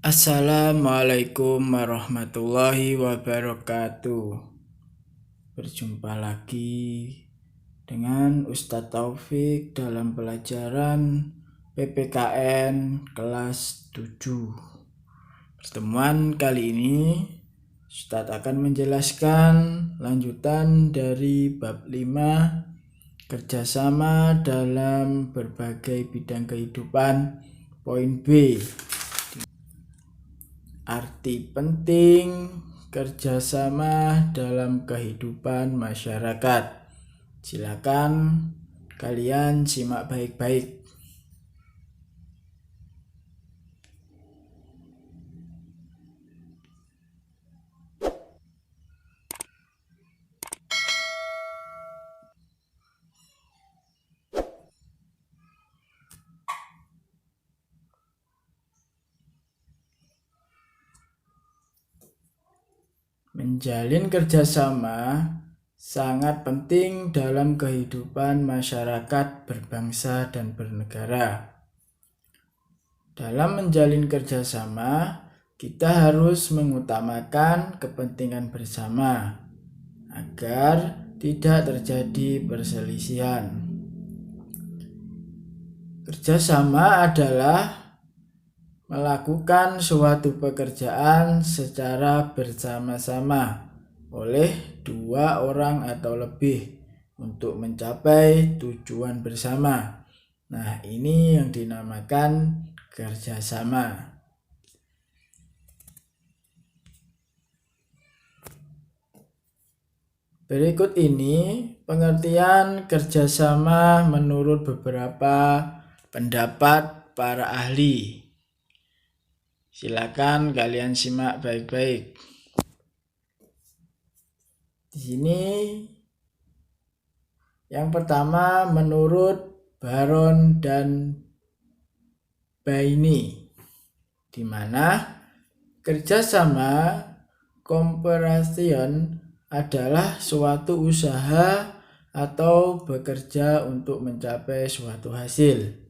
Assalamualaikum warahmatullahi wabarakatuh. Berjumpa lagi dengan Ustadz Taufik dalam pelajaran PPKN kelas 7. Pertemuan kali ini Ustadz akan menjelaskan lanjutan dari bab 5 kerjasama dalam berbagai bidang kehidupan, poin B. Arti penting kerjasama dalam kehidupan masyarakat. Silakan kalian simak baik-baik. Menjalin kerjasama sangat penting dalam kehidupan masyarakat berbangsa dan bernegara. Dalam menjalin kerjasama, kita harus mengutamakan kepentingan bersama agar tidak terjadi perselisihan. Kerjasama adalah melakukan suatu pekerjaan secara bersama-sama oleh dua orang atau lebih untuk mencapai tujuan bersama. Nah, ini yang dinamakan kerjasama. Berikut ini pengertian kerjasama menurut beberapa pendapat para ahli. Silakan kalian simak baik-baik. Di sini yang pertama menurut Baron dan Baini, di mana kerjasama cooperation adalah suatu usaha atau bekerja untuk mencapai suatu hasil.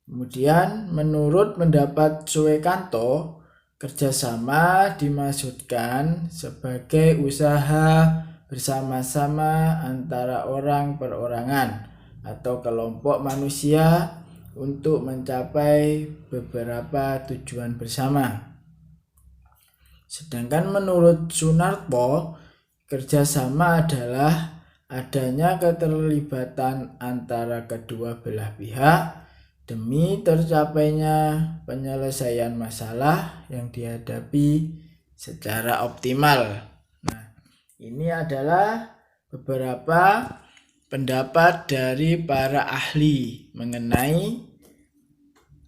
Kemudian menurut pendapat Suekanto, kerjasama dimaksudkan sebagai usaha bersama-sama antara orang perorangan atau kelompok manusia untuk mencapai beberapa tujuan bersama. Sedangkan menurut Sunarto, kerjasama adalah adanya keterlibatan antara kedua belah pihak demi tercapainya penyelesaian masalah yang dihadapi secara optimal. Nah, ini adalah beberapa pendapat dari para ahli mengenai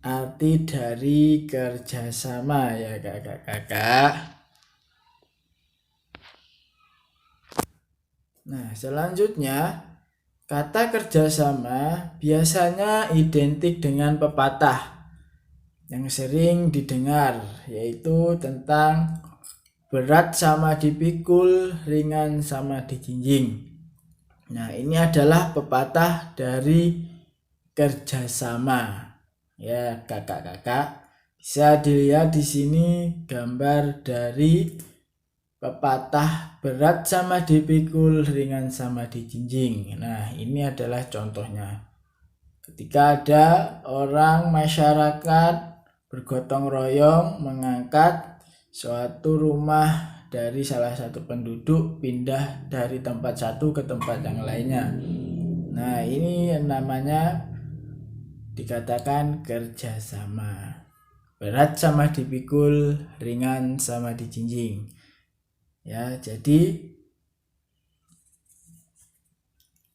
arti dari kerjasama ya kakak-kakak. Nah, selanjutnya kata kerjasama biasanya identik dengan pepatah yang sering didengar, yaitu tentang berat sama dipikul, ringan sama dijinjing. Nah, ini adalah pepatah dari kerjasama. Ya, kakak-kakak, bisa dilihat di sini gambar dari pepatah berat sama dipikul, ringan sama dijinjing. Nah, ini adalah contohnya. Ketika ada orang masyarakat bergotong royong mengangkat suatu rumah dari salah satu penduduk pindah dari tempat satu ke tempat yang lainnya. Nah, ini yang namanya dikatakan kerjasama. Berat sama dipikul, ringan sama dijinjing. Ya, jadi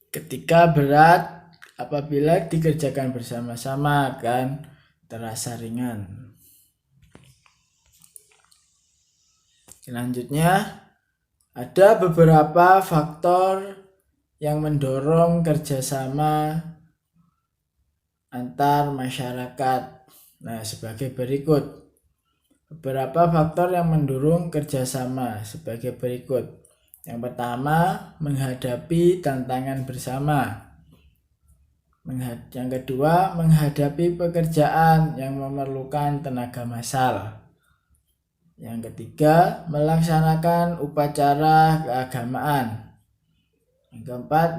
ketika berat apabila dikerjakan bersama-sama akan terasa ringan. Selanjutnya, ada beberapa faktor yang mendorong kerjasama antar masyarakat. Nah, sebagai berikut. Beberapa faktor yang mendorong kerjasama sebagai berikut. Yang pertama, menghadapi tantangan bersama. Yang kedua, menghadapi pekerjaan yang memerlukan tenaga massal. Yang ketiga, melaksanakan upacara keagamaan. Yang keempat,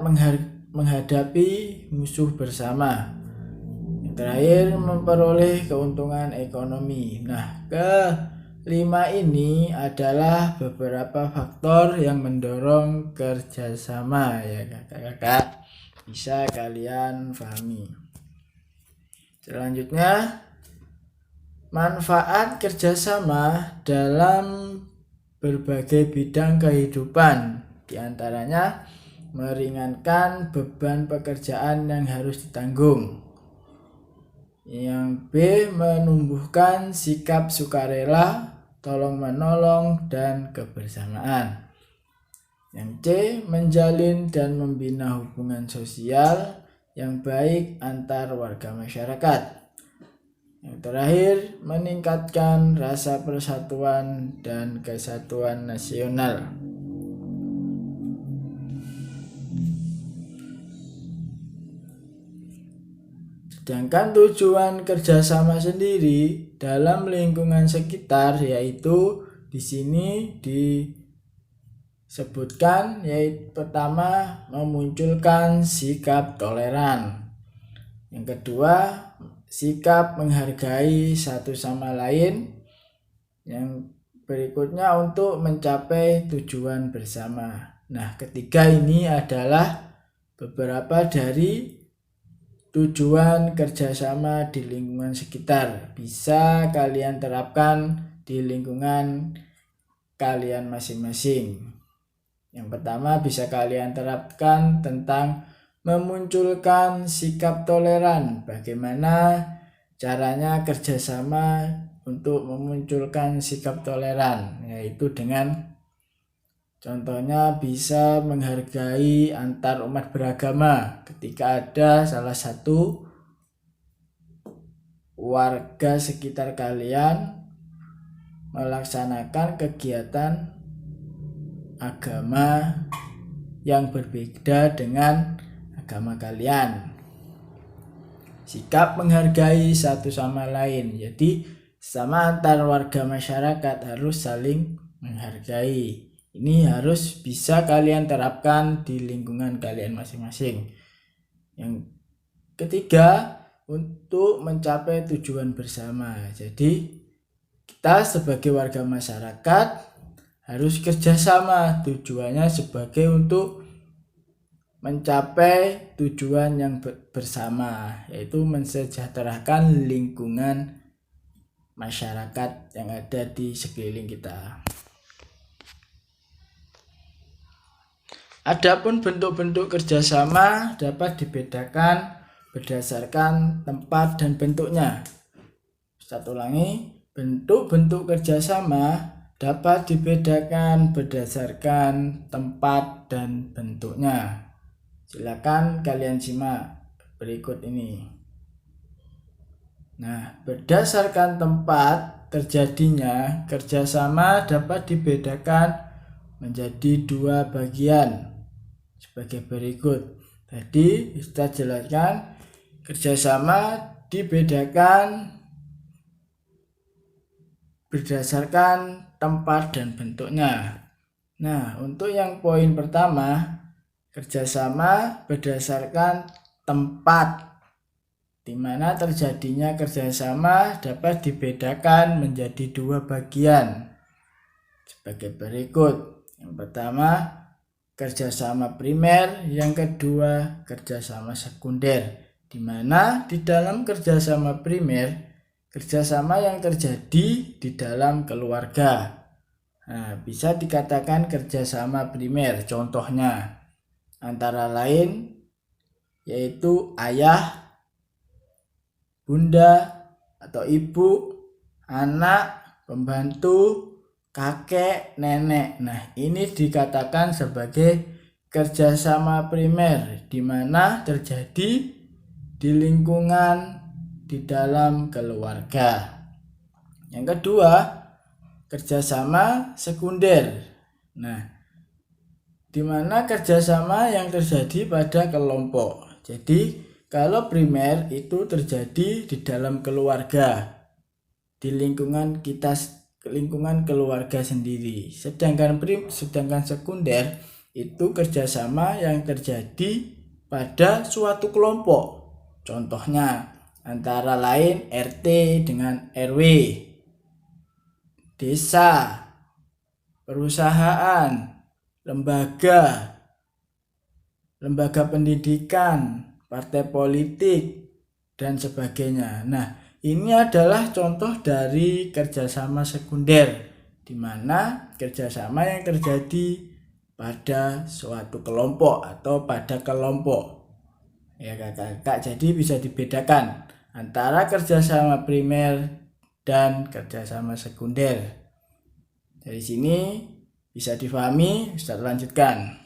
menghadapi musuh bersama. Yang terakhir, memperoleh keuntungan ekonomi. Nah, kelima ini adalah beberapa faktor yang mendorong kerjasama ya kakak-kakak. Bisa kalian pahami. Selanjutnya, manfaat kerjasama dalam berbagai bidang kehidupan, diantaranya meringankan beban pekerjaan yang harus ditanggung. Yang B, menumbuhkan sikap sukarela, tolong-menolong, dan kebersamaan. Yang C, menjalin dan membina hubungan sosial yang baik antar warga masyarakat. Yang terakhir, meningkatkan rasa persatuan dan kesatuan nasional. Sedangkan tujuan kerjasama sendiri dalam lingkungan sekitar yaitu di sini disebutkan yaitu pertama, memunculkan sikap toleran. Yang kedua, sikap menghargai satu sama lain. Yang berikutnya, untuk mencapai tujuan bersama. Nah, ketiga ini adalah beberapa dari tujuan kerjasama di lingkungan sekitar. Bisa kalian terapkan di lingkungan kalian masing-masing. Yang pertama, bisa kalian terapkan tentang memunculkan sikap toleran. Bagaimana caranya kerjasama untuk memunculkan sikap toleran? Yaitu dengan contohnya bisa menghargai antar umat beragama. Ketika ada salah satu warga sekitar kalian melaksanakan kegiatan agama yang berbeda dengan agama kalian, sikap menghargai satu sama lain. Jadi sama antar warga masyarakat harus saling menghargai. Ini harus bisa kalian terapkan di lingkungan kalian masing-masing. Yang ketiga, untuk mencapai tujuan bersama. Jadi kita sebagai warga masyarakat harus kerjasama. Tujuannya sebagai untuk mencapai tujuan yang bersama, yaitu mensejahterakan lingkungan masyarakat yang ada di sekeliling kita. Adapun bentuk-bentuk kerjasama dapat dibedakan berdasarkan tempat dan bentuknya. Ustaz ulangi, bentuk-bentuk kerjasama dapat dibedakan berdasarkan tempat dan bentuknya. Silakan kalian simak berikut ini. Nah, berdasarkan tempat terjadinya kerjasama dapat dibedakan menjadi dua bagian sebagai berikut. Tadi Ustaz jelaskan kerjasama dibedakan berdasarkan tempat dan bentuknya. Nah, untuk yang poin pertama, kerjasama berdasarkan tempat, di mana terjadinya kerjasama dapat dibedakan menjadi dua bagian sebagai berikut. Yang pertama, kerjasama primer, yang kedua kerjasama sekunder, di mana di dalam kerjasama primer, kerjasama yang terjadi di dalam keluarga. Nah, bisa dikatakan kerjasama primer. Contohnya antara lain yaitu ayah, bunda atau ibu, anak, pembantu, kakek, nenek. Nah, ini dikatakan sebagai kerjasama primer, di mana terjadi di lingkungan di dalam keluarga. Yang kedua, kerjasama sekunder. Nah, di mana kerjasama yang terjadi pada kelompok. Jadi Kalau primer itu terjadi di dalam keluarga, di lingkungan kita, lingkungan keluarga sendiri. Sedangkan sekunder itu kerjasama yang terjadi pada suatu kelompok. Contohnya antara lain RT dengan RW, desa, perusahaan, lembaga pendidikan, partai politik, dan sebagainya. Nah, ini adalah contoh dari kerjasama sekunder, di mana kerjasama yang terjadi pada suatu kelompok atau pada kelompok. Ya kakak-kakak, jadi bisa dibedakan antara kerjasama primer dan kerjasama sekunder. Dari sini bisa difahami, Ustaz lanjutkan.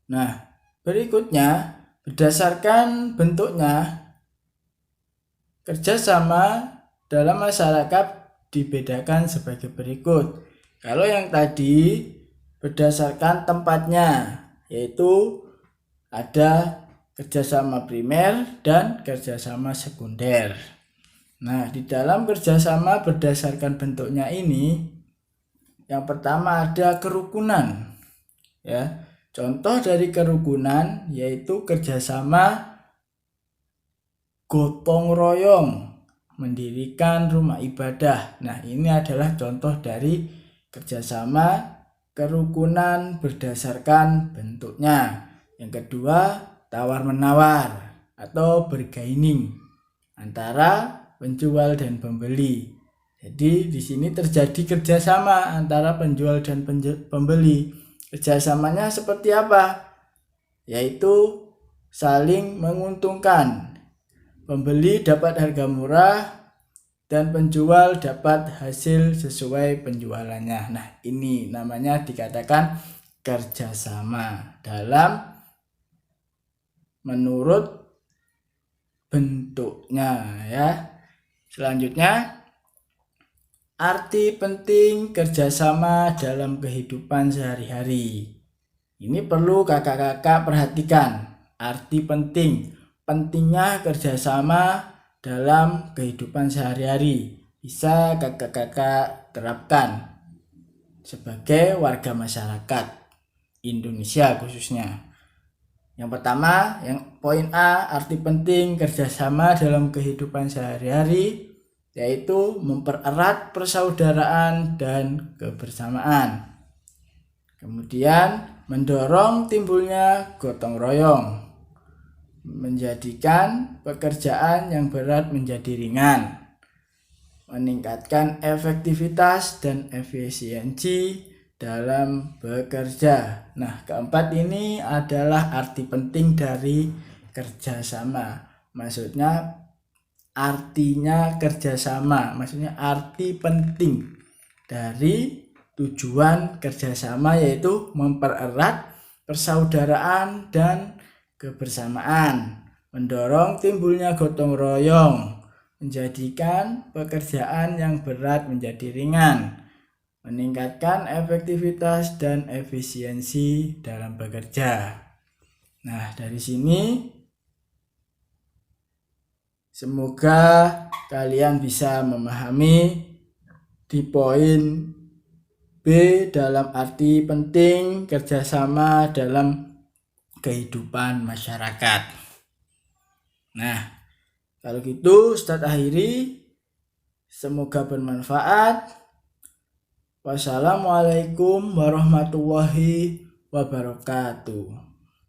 Nah, berikutnya berdasarkan bentuknya, kerjasama dalam masyarakat dibedakan sebagai berikut. Kalau yang tadi berdasarkan tempatnya, yaitu ada kerjasama primer dan kerjasama sekunder. Nah, di dalam kerjasama berdasarkan bentuknya ini, yang pertama ada kerukunan. Ya, contoh dari kerukunan yaitu kerjasama gotong royong mendirikan rumah ibadah. Nah, ini adalah contoh dari kerjasama kerukunan berdasarkan bentuknya. Yang kedua, tawar-menawar atau bargaining antara penjual dan pembeli. Jadi di sini terjadi kerjasama antara penjual dan pembeli. Kerjasamanya seperti apa? Yaitu saling menguntungkan. Pembeli dapat harga murah dan penjual dapat hasil sesuai penjualannya. Nah, ini namanya dikatakan kerjasama dalam menurut bentuknya ya. Selanjutnya, arti penting kerjasama dalam kehidupan sehari-hari. Ini perlu kakak-kakak perhatikan. Arti pentingnya kerjasama dalam kehidupan sehari-hari. Bisa kakak-kakak terapkan sebagai warga masyarakat Indonesia khususnya. Yang pertama, yang poin A, arti penting kerjasama dalam kehidupan sehari-hari, yaitu mempererat persaudaraan dan kebersamaan. Kemudian mendorong timbulnya gotong royong, menjadikan pekerjaan yang berat menjadi ringan, meningkatkan efektivitas dan efisiensi dalam bekerja. Nah, keempat ini adalah arti penting dari kerjasama. Maksudnya artinya kerjasama, maksudnya arti penting dari tujuan kerjasama yaitu mempererat persaudaraan dan kebersamaan, mendorong timbulnya gotong royong, menjadikan pekerjaan yang berat menjadi ringan, meningkatkan efektivitas dan efisiensi dalam bekerja. Nah, dari sini semoga kalian bisa memahami di poin B dalam arti penting kerjasama dalam kehidupan masyarakat. Nah, kalau gitu Ustadz akhiri. Semoga bermanfaat. Wassalamualaikum warahmatullahi wabarakatuh.